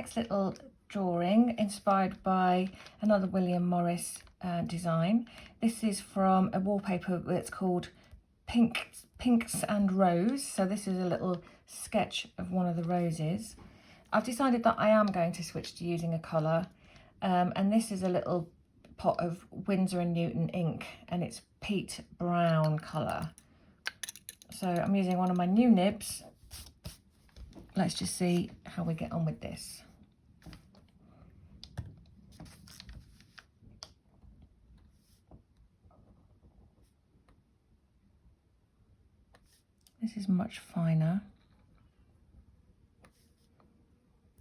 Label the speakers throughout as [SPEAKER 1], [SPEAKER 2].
[SPEAKER 1] next little drawing inspired by another William Morris design. This is from a wallpaper that's called Pinks and Rose. So this is a little sketch of one of the roses. I've decided that I am going to switch to using a colour, and this is a little pot of Winsor & Newton ink, and it's peat brown colour. So I'm using one of my new nibs. Let's just see how we get on with this. This is much finer.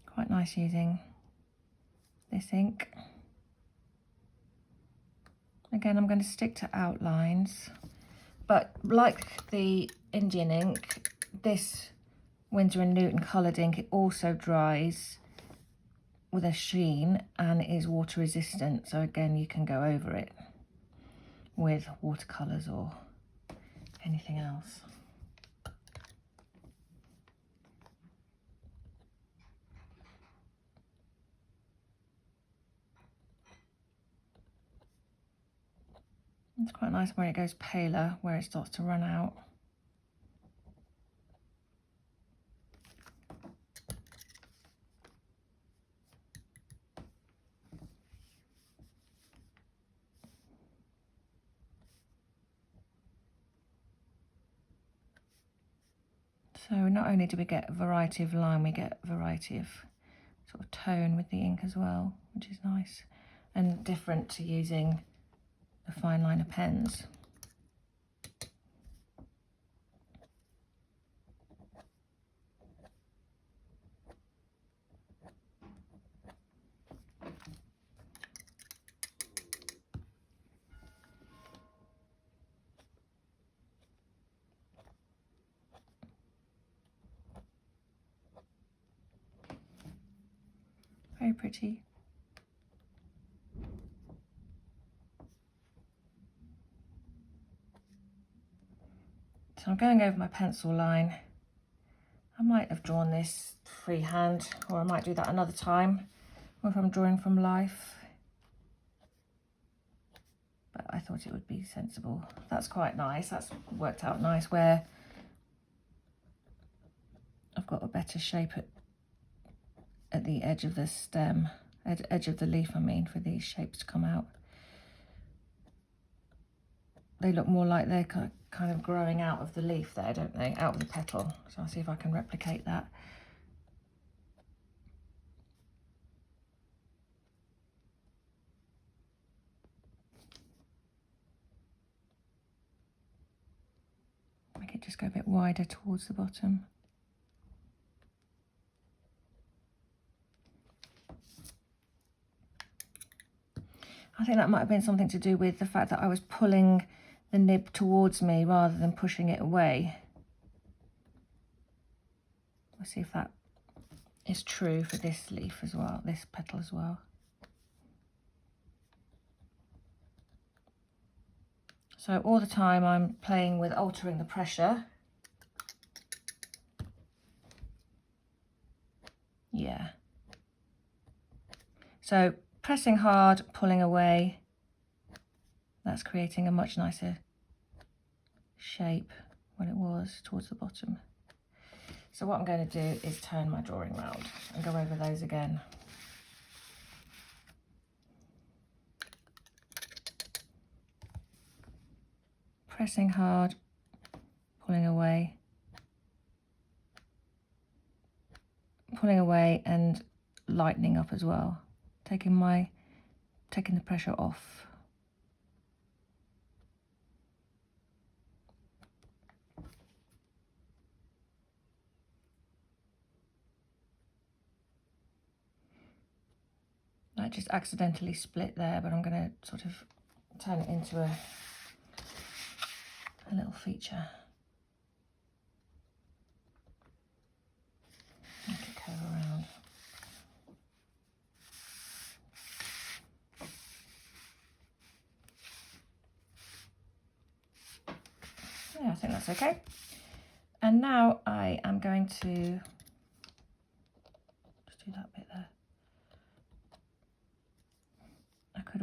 [SPEAKER 1] Quite nice using this ink. Again, I'm going to stick to outlines, but like the Indian ink, this Winsor & Newton coloured ink, it also dries with a sheen and is water resistant. So again, you can go over it with watercolours or anything else. It's quite nice where it goes paler, where it starts to run out. So not only do we get a variety of line, we get a variety of sort of tone with the ink as well, which is nice and different to using the fine liner pens. Very pretty. So I'm going over my pencil line. I might have drawn this freehand, or I might do that another time, or if I'm drawing from life. But I thought it would be sensible. That's quite nice. That's worked out nice where I've got a better shape at the edge of the stem, edge of the leaf, I mean, for these shapes to come out. They look more like they're kind of growing out of the leaf there, don't they? Out of the petal. So I'll see if I can replicate that. Make it just go a bit wider towards the bottom. I think that might have been something to do with the fact that I was pulling the nib towards me rather than pushing it away. We'll see if that is true for this leaf as well, this petal as well. So all the time I'm playing with altering the pressure. Yeah. So pressing hard, pulling away, that's creating a much nicer shape when it was towards the bottom. So what I'm going to do is turn my drawing round and go over those again. Pressing hard, pulling away and lightening up as well, taking the pressure off. I just accidentally split there, but I'm going to sort of turn it into a little feature. Make it curve around. Yeah, I think that's okay. And now I am going to just do that bit there.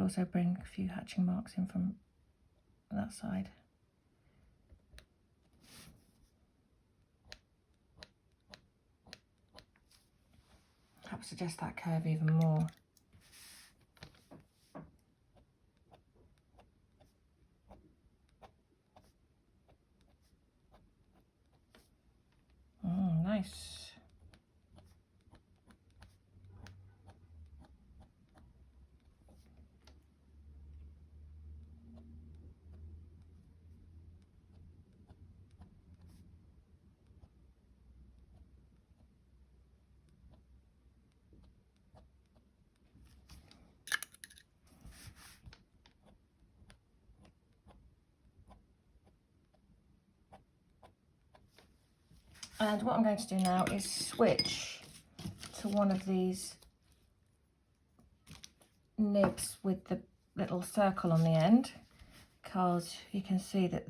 [SPEAKER 1] also bring a few hatching marks in from that side. Perhaps suggest that curve even more. Nice. And what I'm going to do now is switch to one of these nibs with the little circle on the end, because you can see that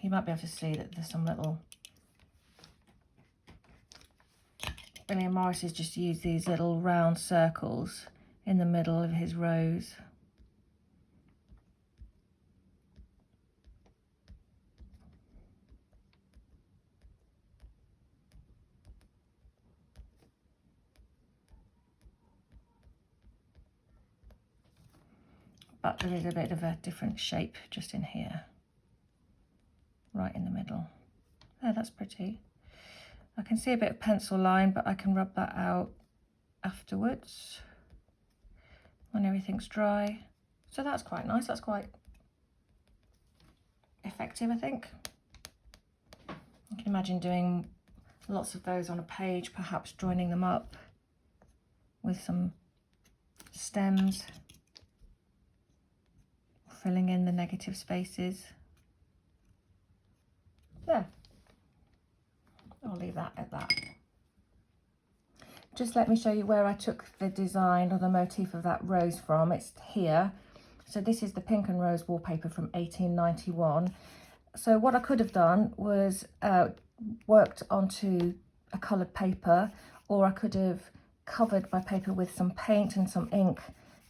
[SPEAKER 1] you might be able to see that there's some little, William Morris has just used these little round circles in the middle of his rose. But there is a bit of a different shape just in here, right in the middle. Oh, that's pretty. I can see a bit of pencil line, but I can rub that out afterwards when everything's dry. So that's quite nice, that's quite effective, I think. I can imagine doing lots of those on a page, perhaps joining them up with some stems, filling in the negative spaces. There. I'll leave that at that. Just let me show you where I took the design or the motif of that rose from. It's here. So this is the Pink and Rose wallpaper from 1891. So what I could have done was worked onto a coloured paper, or I could have covered my paper with some paint and some ink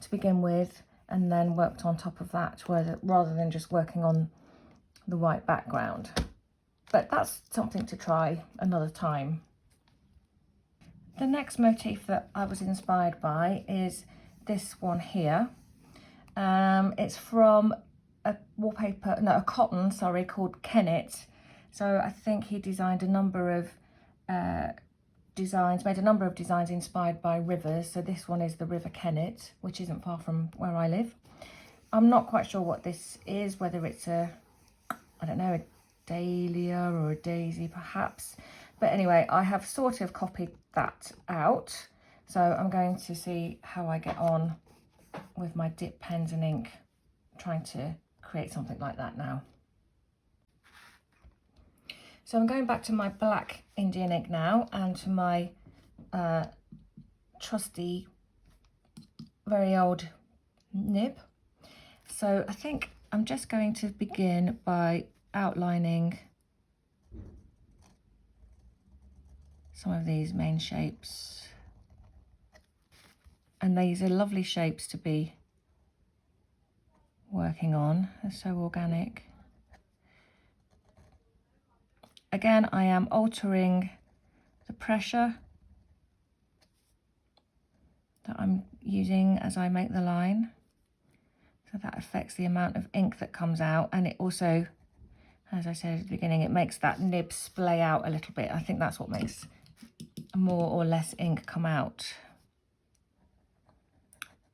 [SPEAKER 1] to begin with, and then worked on top of that rather than just working on the white background. But that's something to try another time. The next motif that I was inspired by is this one here. It's from a cotton, called Kennet. So I think he designed a number of made a number of designs inspired by rivers. So this one is the River Kennet, which isn't far from where I live. I'm not quite sure what this is, whether it's a dahlia or a daisy perhaps. But anyway, I have sort of copied that out. So I'm going to see how I get on with my dip pens and ink, trying to create something like that now. So I'm going back to my black Indian ink now, and to my trusty, very old nib. So I think I'm just going to begin by outlining some of these main shapes. And these are lovely shapes to be working on. They're so organic. Again, I am altering the pressure that I'm using as I make the line. So that affects the amount of ink that comes out, and it also, as I said at the beginning, it makes that nib splay out a little bit. I think that's what makes more or less ink come out.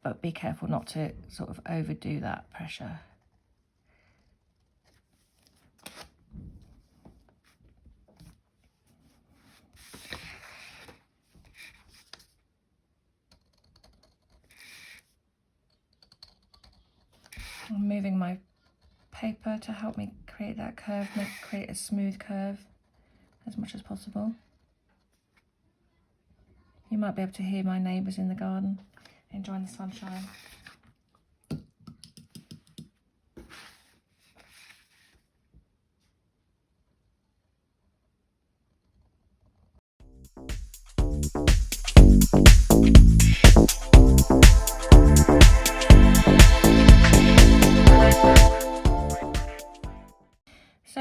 [SPEAKER 1] But be careful not to sort of overdo that pressure. I'm moving my paper to help me create that curve, create a smooth curve as much as possible. You might be able to hear my neighbours in the garden enjoying the sunshine.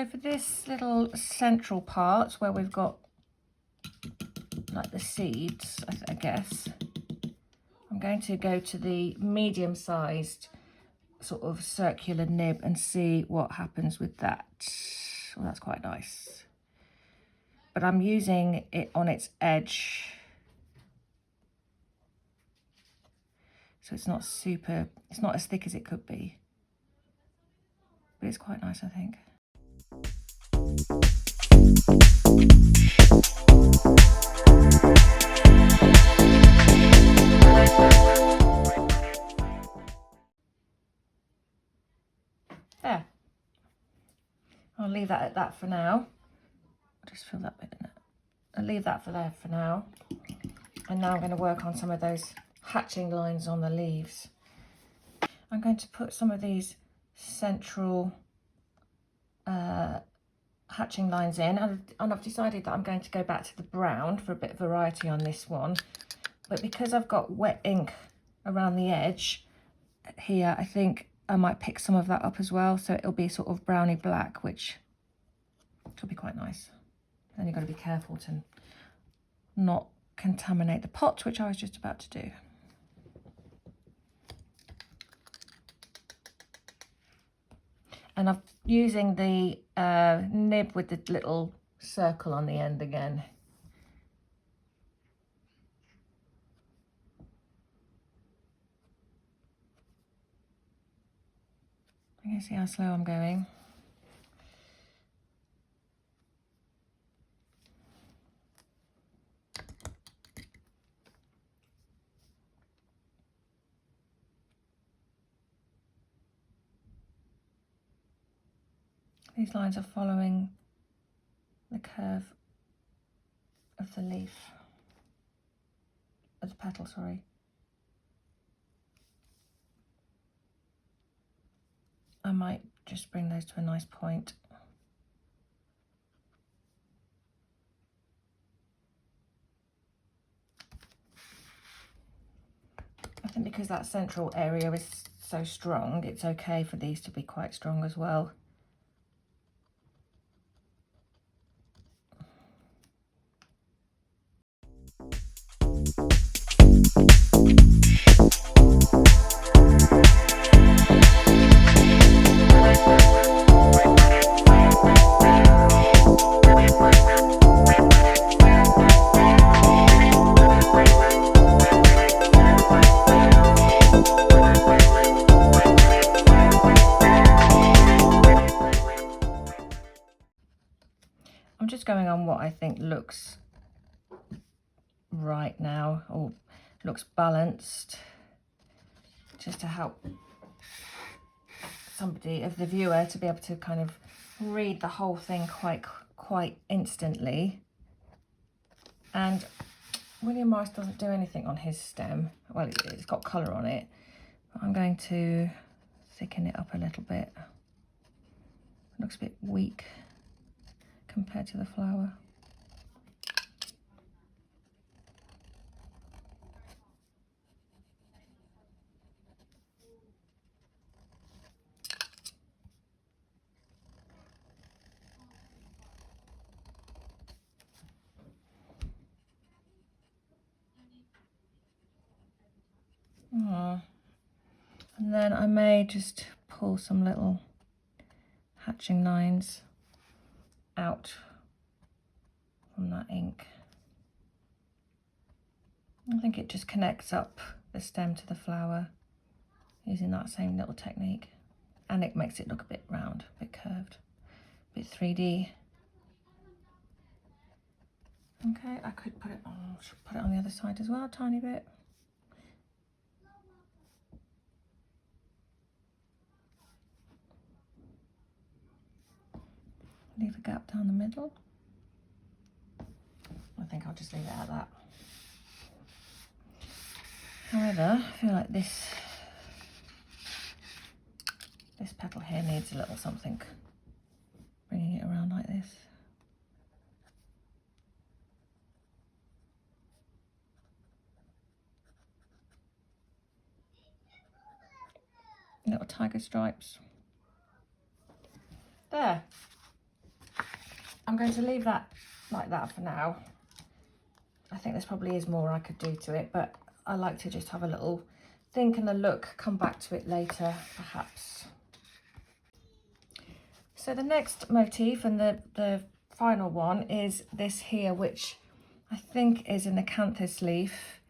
[SPEAKER 1] So for this little central part where we've got like the seeds, I guess, I'm going to go to the medium-sized sort of circular nib and see what happens with that. Well, that's quite nice. But I'm using it on its edge. So it's not super, it's not as thick as it could be. But it's quite nice, I think. There. I'll leave that at that for now. I'll just fill that bit in it. I'll leave that for there for now. And now I'm going to work on some of those hatching lines on the leaves. I'm going to put some of these central hatching lines in, and I've decided that I'm going to go back to the brown for a bit of variety on this one. But because I've got wet ink around the edge here, I think I might pick some of that up as well, so it'll be sort of browny black, which will be quite nice. Then you've got to be careful to not contaminate the pot, which I was just about to do. And I'm using the nib with the little circle on the end again. You can see how slow I'm going. These lines are following the curve of the leaf, of the petal, sorry. I might just bring those to a nice point. I think because that central area is so strong, it's okay for these to be quite strong as well. I'm just going on what I think looks right now, or looks balanced, just to help somebody, of the viewer, to be able to kind of read the whole thing quite instantly. And William Morris doesn't do anything on his stem. Well, it's got colour on it, but I'm going to thicken it up a little bit. It looks a bit weak compared to the flower. And then I may just pull some little hatching lines out from that ink. I think it just connects up the stem to the flower using that same little technique, and it makes it look a bit round, a bit curved, a bit 3D. Okay, I could put it on, put it on the other side as well, a tiny bit. Leave a gap down the middle. I think I'll just leave it at that. However, I feel like this petal here needs a little something, bringing it around like this. Little tiger stripes. There. I'm going to leave that like that for now. I think there's probably is more I could do to it, but I like to just have a little think and a look, come back to it later perhaps. So the next motif and the final one is this here, which I think is an acanthus leaf,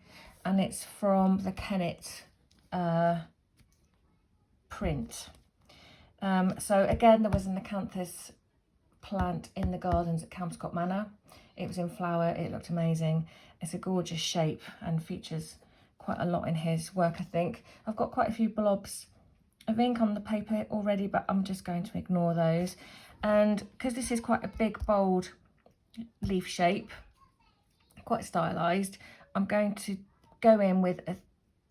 [SPEAKER 1] and it's from the Kennet print. So again, there was an acanthus plant in the gardens at Campscott Manor. It was in flower, it looked amazing. It's a gorgeous shape and features quite a lot in his work, I think. I've got quite a few blobs of ink on the paper already, but I'm just going to ignore those. And because this is quite a big, bold leaf shape, quite stylized, I'm going to go in with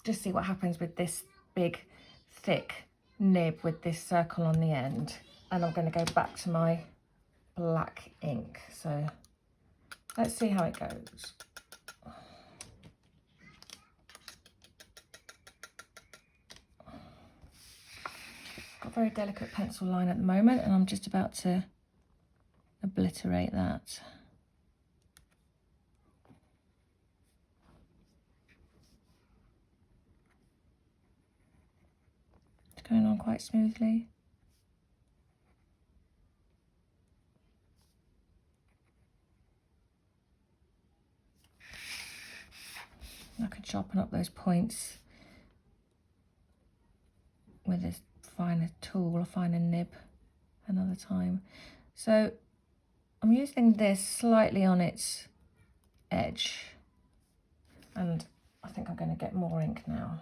[SPEAKER 1] just see what happens with this big, thick nib with this circle on the end. And I'm going to go back to my black ink. So let's see how it goes. Got a very delicate pencil line at the moment, and I'm just about to obliterate that. It's going on quite smoothly. I can sharpen up those points with this finer tool, a finer nib another time. So I'm using this slightly on its edge, and I think I'm going to get more ink now.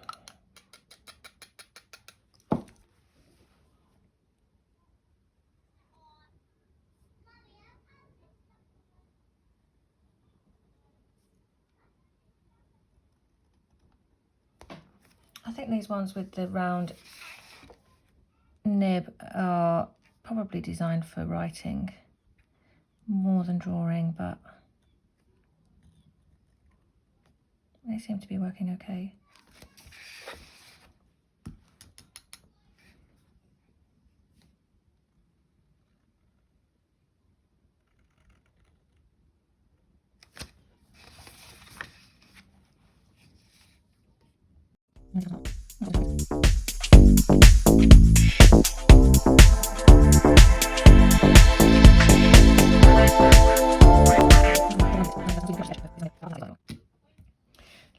[SPEAKER 1] I think these ones with the round nib are probably designed for writing more than drawing, but they seem to be working okay.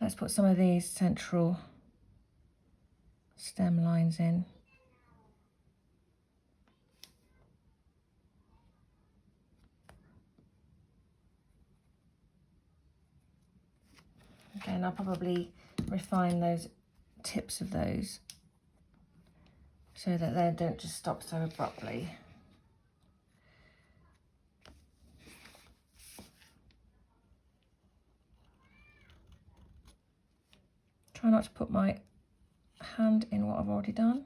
[SPEAKER 1] Let's put some of these central stem lines in. Again, I'll probably refine those tips of those so that they don't just stop so abruptly. Try not to put my hand in what I've already done.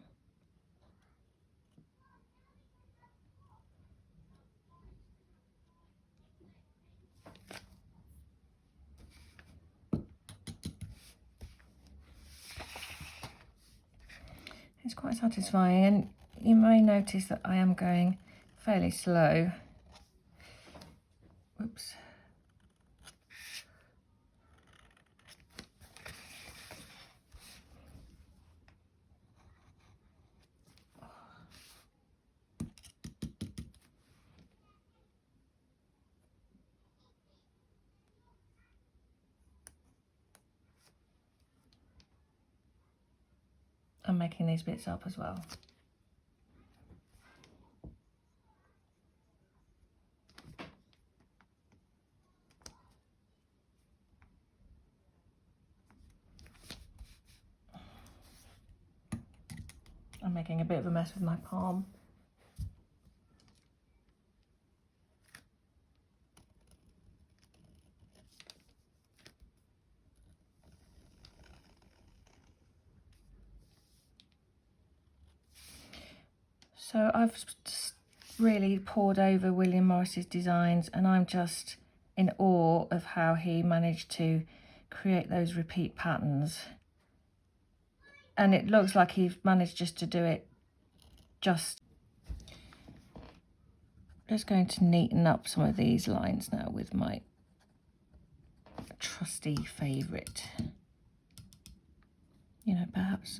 [SPEAKER 1] It's quite satisfying, and you may notice that I am going fairly slow. Whoops. I'm making these bits up as well. I'm making a bit of a mess with my palm. So I've just really poured over William Morris's designs, and I'm just in awe of how he managed to create those repeat patterns. And it looks like he's managed just to do it just. Just going to neaten up some of these lines now with my trusty favourite. You know, perhaps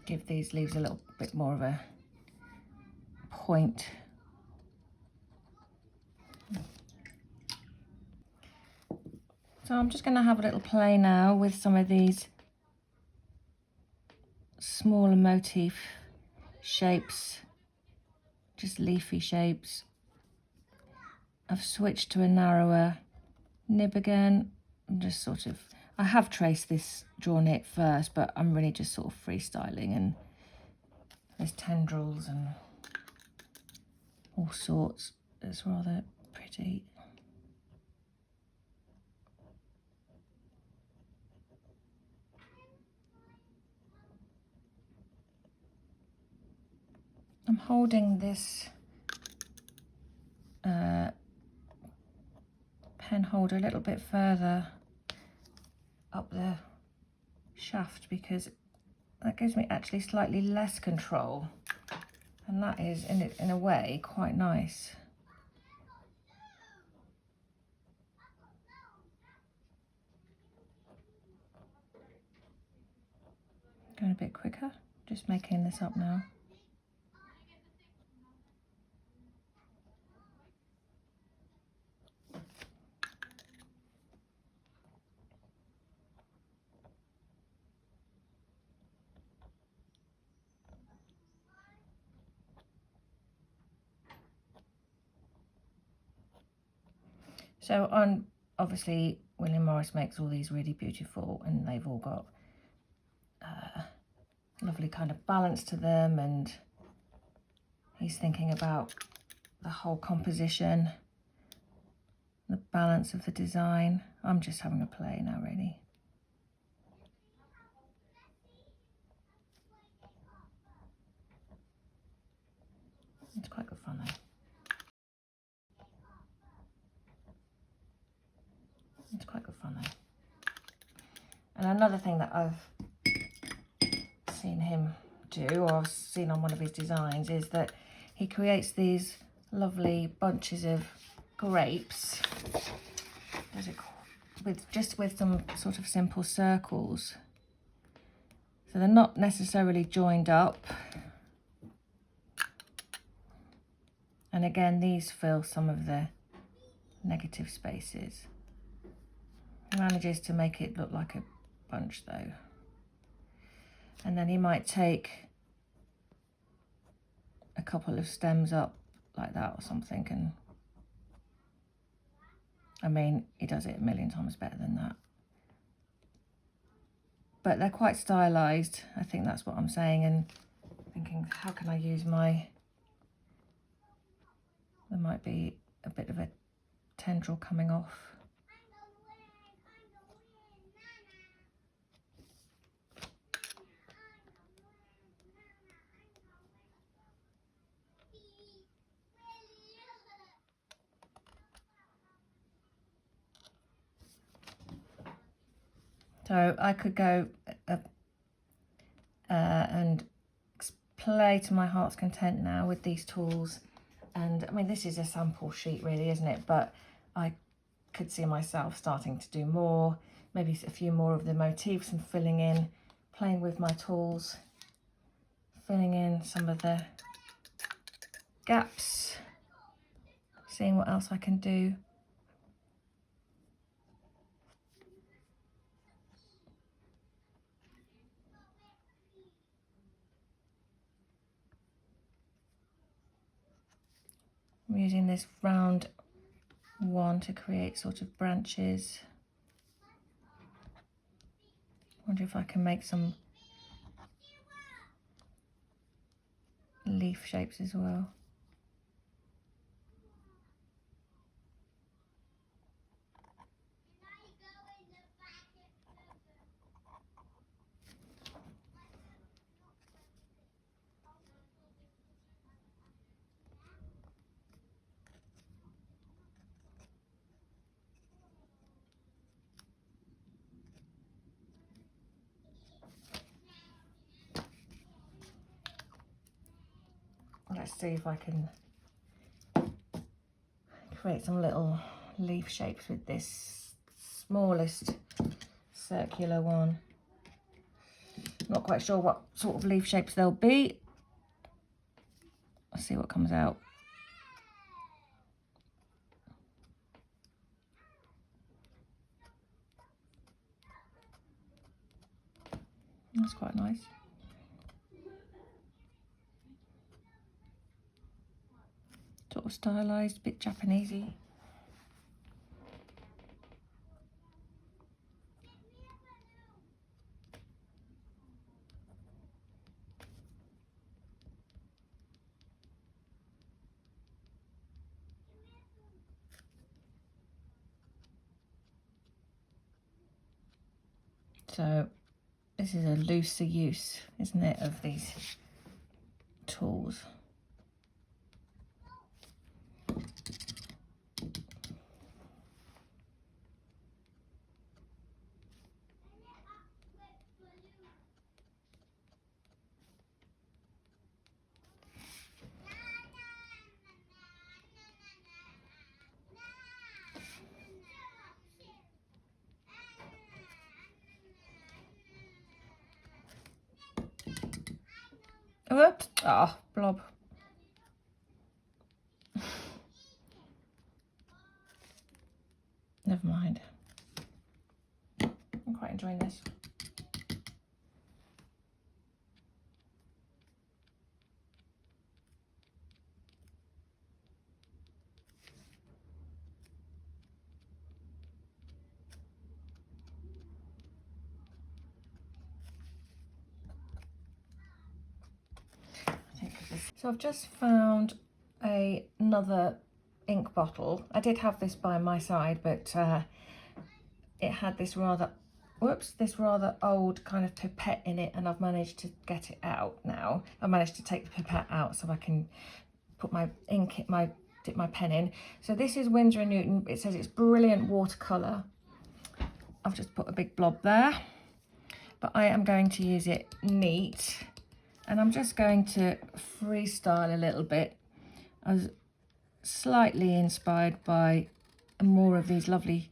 [SPEAKER 1] give these leaves a little bit more of a point. So I'm just going to have a little play now with some of these smaller motif shapes, just leafy shapes. I've switched to a narrower nib again. I'm just sort of, I have traced this, drawn it first, but I'm really just sort of freestyling, and there's tendrils and all sorts. It's rather pretty. I'm holding this pen holder a little bit further up the shaft because that gives me actually slightly less control, and that is in a way quite nice. Going a bit quicker, just making this up now. So obviously William Morris makes all these really beautiful, and they've all got lovely kind of balance to them, and he's thinking about the whole composition, the balance of the design. I'm just having a play now, really. It's quite good fun though. It's quite good fun though. And another thing that I've seen him do, or I've seen on one of his designs, is that he creates these lovely bunches of grapes with some sort of simple circles. So they're not necessarily joined up. And again, these fill some of the negative spaces. He manages to make it look like a bunch though. And then he might take a couple of stems up like that or something, and I mean, he does it a million times better than that. But they're quite stylized, I think that's what I'm saying, and thinking, how can I use my, there might be a bit of a tendril coming off. So I could go and play to my heart's content now with these tools. And I mean, this is a sample sheet really, isn't it? But I could see myself starting to do more, maybe a few more of the motifs and filling in, playing with my tools, filling in some of the gaps, seeing what else I can do. I'm using this round one to create sort of branches. Wonder if I can make some leaf shapes as well. let's see if I can create some little leaf shapes with this smallest circular one. Not quite sure what sort of leaf shapes they'll be. Let's see what comes out. That's quite nice. Sort of stylised, a bit Japanesey. So this is a looser use, isn't it, of these tools. Whoops! Ah, blob. Never mind. I'm quite enjoying this. So I've just found another ink bottle. I did have this by my side, but it had this rather, this rather old kind of pipette in it, and I've managed to get it out now. I managed to take the pipette out so I can put my ink, dip my pen in. So this is Winsor & Newton. It says it's brilliant watercolour. I've just put a big blob there, but I am going to use it neat. And I'm just going to freestyle a little bit. I was slightly inspired by more of these lovely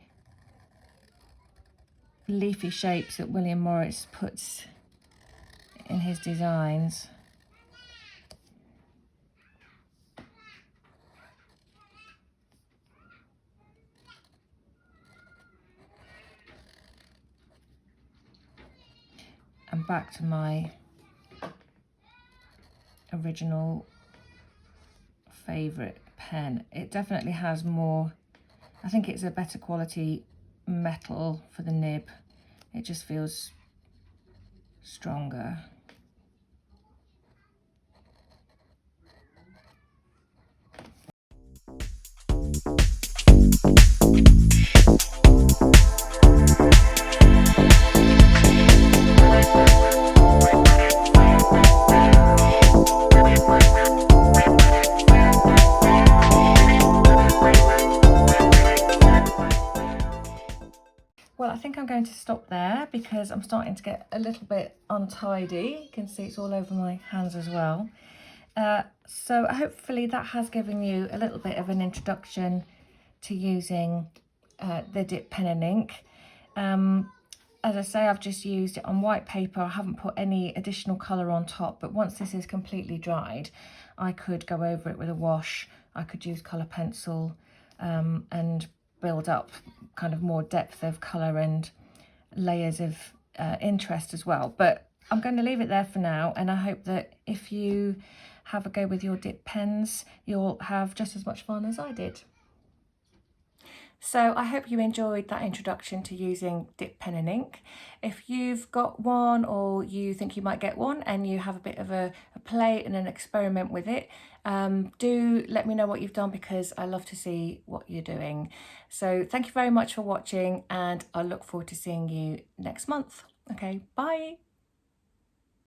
[SPEAKER 1] leafy shapes that William Morris puts in his designs. And back to my original favourite pen. It definitely has more, I think it's a better quality metal for the nib. It just feels stronger. Well, I think I'm going to stop there because I'm starting to get a little bit untidy. You can see it's all over my hands as well. So hopefully that has given you a little bit of an introduction to using the dip pen and ink. As I say, I've just used it on white paper. I haven't put any additional colour on top, but once this is completely dried, I could go over it with a wash. I could use colour pencil and build up kind of more depth of colour and layers of interest as well. But I'm going to leave it there for now, and I hope that if you have a go with your dip pens, you'll have just as much fun as I did. So I hope you enjoyed that introduction to using dip pen and ink. If you've got one or you think you might get one and you have a bit of a play and an experiment with it, do let me know what you've done because I love to see what you're doing. So thank you very much for watching, and I look forward to seeing you next month. Okay, bye.